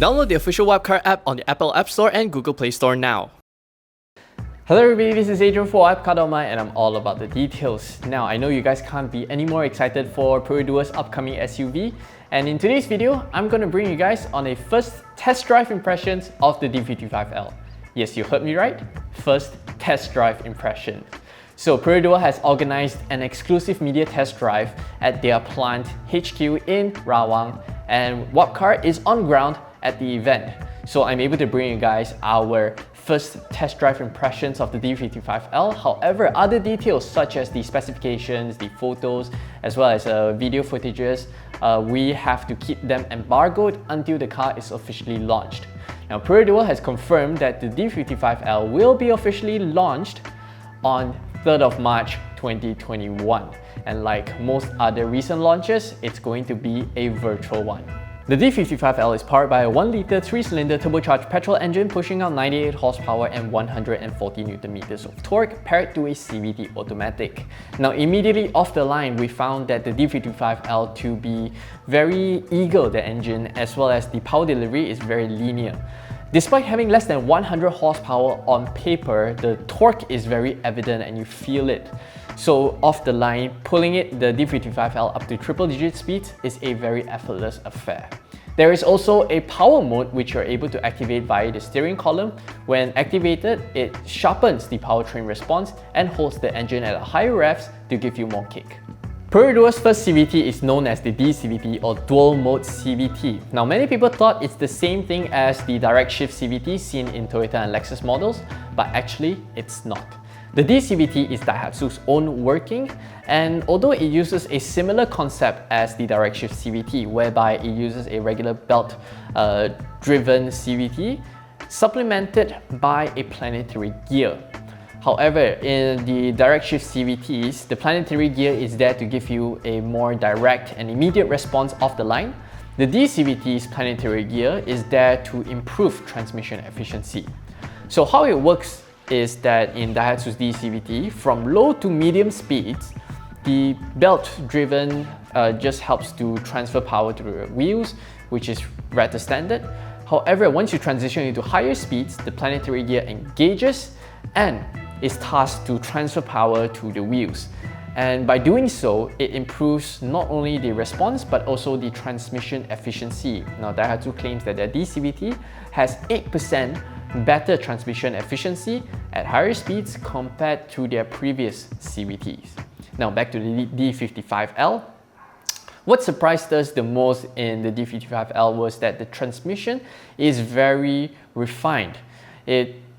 Download the official WapCar app on the Apple App Store and Google Play Store now. Hello everybody, this is Adrian for WapCar.my and I'm all about the details. Now, I know you guys can't be any more excited for Perodua's upcoming SUV, and in today's video, I'm going to bring you guys on a first test drive impressions of the D55L. Yes, you heard me right, first test drive impression. So Perodua has organized an exclusive media test drive at their plant HQ in Rawang, and WapCar is on ground at the event. So I'm able to bring you guys our first test drive impressions of the D55L. However, other details such as the specifications, the photos, as well as video footages, we have to keep them embargoed until the car is officially launched. Now, Perodua has confirmed that the D55L will be officially launched on 3rd of March 2021. And like most other recent launches, it's going to be a virtual one. The D55L is powered by a 1-litre 3-cylinder turbocharged petrol engine pushing out 98 horsepower and 140 Nm of torque paired to a CVT automatic. Now, immediately off the line, we found that the D55L to be very eager, the engine, as well as the power delivery is very linear. Despite having less than 100 horsepower on paper, the torque is very evident and you feel it. So off the line, pulling the D55L up to triple-digit speeds is a very effortless affair. There is also a power mode which you're able to activate via the steering column. When activated, it sharpens the powertrain response and holds the engine at a higher revs to give you more kick. Perodua's first CVT is known as the D-CVT or Dual Mode CVT. Now, many people thought it's the same thing as the direct shift CVT seen in Toyota and Lexus models, but actually it's not. The D-CVT is Daihatsu's own working, and although it uses a similar concept as the direct shift CVT, whereby it uses a regular belt driven CVT supplemented by a planetary gear. However, in the direct shift CVTs, the planetary gear is there to give you a more direct and immediate response off the line. The D-CVT's planetary gear is there to improve transmission efficiency. So how it works is that in Daihatsu's D-CVT, from low to medium speeds, the belt-driven just helps to transfer power to the wheels, which is rather standard. However, once you transition into higher speeds, the planetary gear engages and is tasked to transfer power to the wheels. And by doing so, it improves not only the response but also the transmission efficiency. Now, Daihatsu claims that their D-CVT has 8% better transmission efficiency at higher speeds compared to their previous CVTs. Now, back to the D55L. What surprised us the most in the D55L was that the transmission is very refined.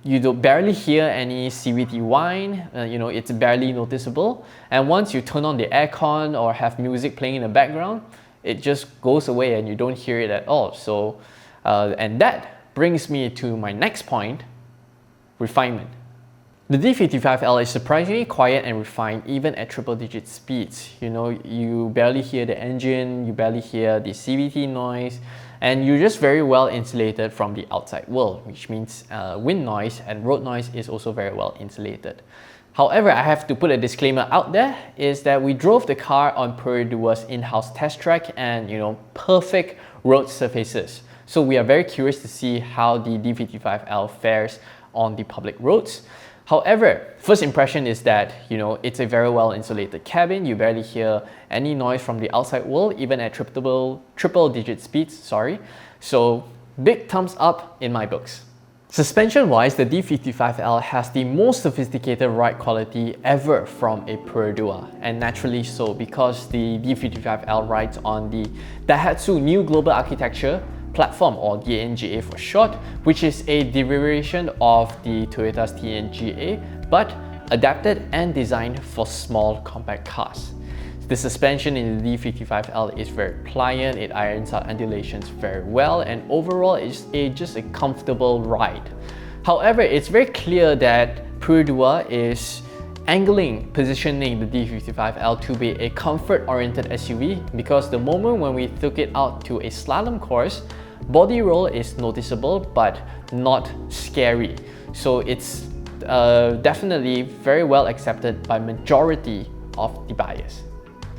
You don't barely hear any CVT whine, it's barely noticeable. And once you turn on the aircon or have music playing in the background, it just goes away and you don't hear it at all. So, and that brings me to my next point, refinement. The D55L is surprisingly quiet and refined even at triple-digit speeds. You barely hear the engine, you barely hear the CVT noise, and you're just very well insulated from the outside world, which means wind noise and road noise is also very well insulated. However, I have to put a disclaimer out there, is that we drove the car on Perodua's in-house test track and perfect road surfaces. So we are very curious to see how the D55L fares on the public roads. However, first impression is that it's a very well insulated cabin. You barely hear any noise from the outside world, even at triple-digit speeds, So big thumbs up in my books. Suspension-wise, the D55L has the most sophisticated ride quality ever from a Perodua, and naturally so because the D55L rides on the Daihatsu New Global Architecture platform, or DNGA for short, which is a derivation of the Toyota's TNGA, but adapted and designed for small compact cars. The suspension in the D55L is very pliant, it irons out undulations very well, and overall it's just a comfortable ride. However, it's very clear that Perodua is positioning the D55L to be a comfort-oriented SUV, because the moment when we took it out to a slalom course, body roll is noticeable but not scary. So it's definitely very well accepted by majority of the buyers.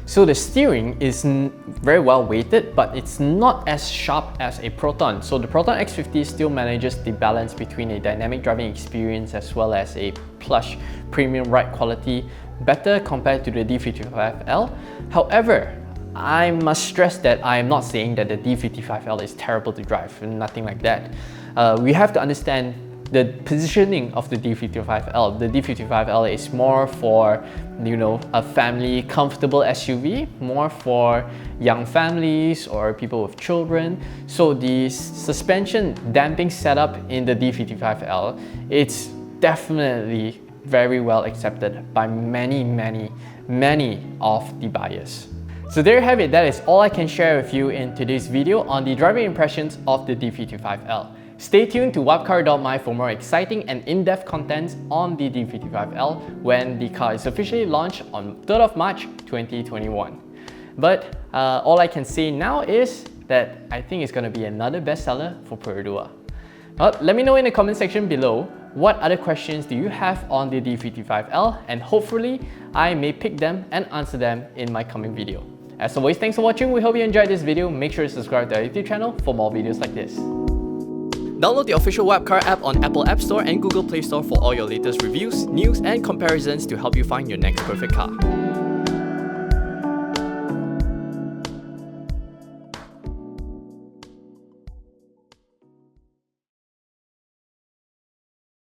So the steering is very well weighted, but it's not as sharp as a Proton. So the Proton X50 still manages the balance between a dynamic driving experience as well as a plush premium ride quality, better compared to the D55L. However, I must stress that I am not saying that the D55L is terrible to drive, nothing like that. We have to understand the positioning of the D55L. The D55L is more for, you know, a family comfortable SUV, more for young families or people with children. So the suspension damping setup in the D55L, it's definitely very well accepted by many of the buyers. So there you have it. That is all I can share with you in today's video on the driving impressions of the D55L. Stay tuned to WapCar.my for more exciting and in-depth contents on the D55L when the car is officially launched on 3rd of March 2021. But all I can say now is that I think it's going to be another bestseller for Perodua. Let me know in the comment section below what other questions do you have on the D55L, and hopefully I may pick them and answer them in my coming video. As always, thanks for watching. We hope you enjoyed this video. Make sure to subscribe to our YouTube channel for more videos like this. Download the official WapCar app on Apple App Store and Google Play Store for all your latest reviews, news, and comparisons to help you find your next perfect car.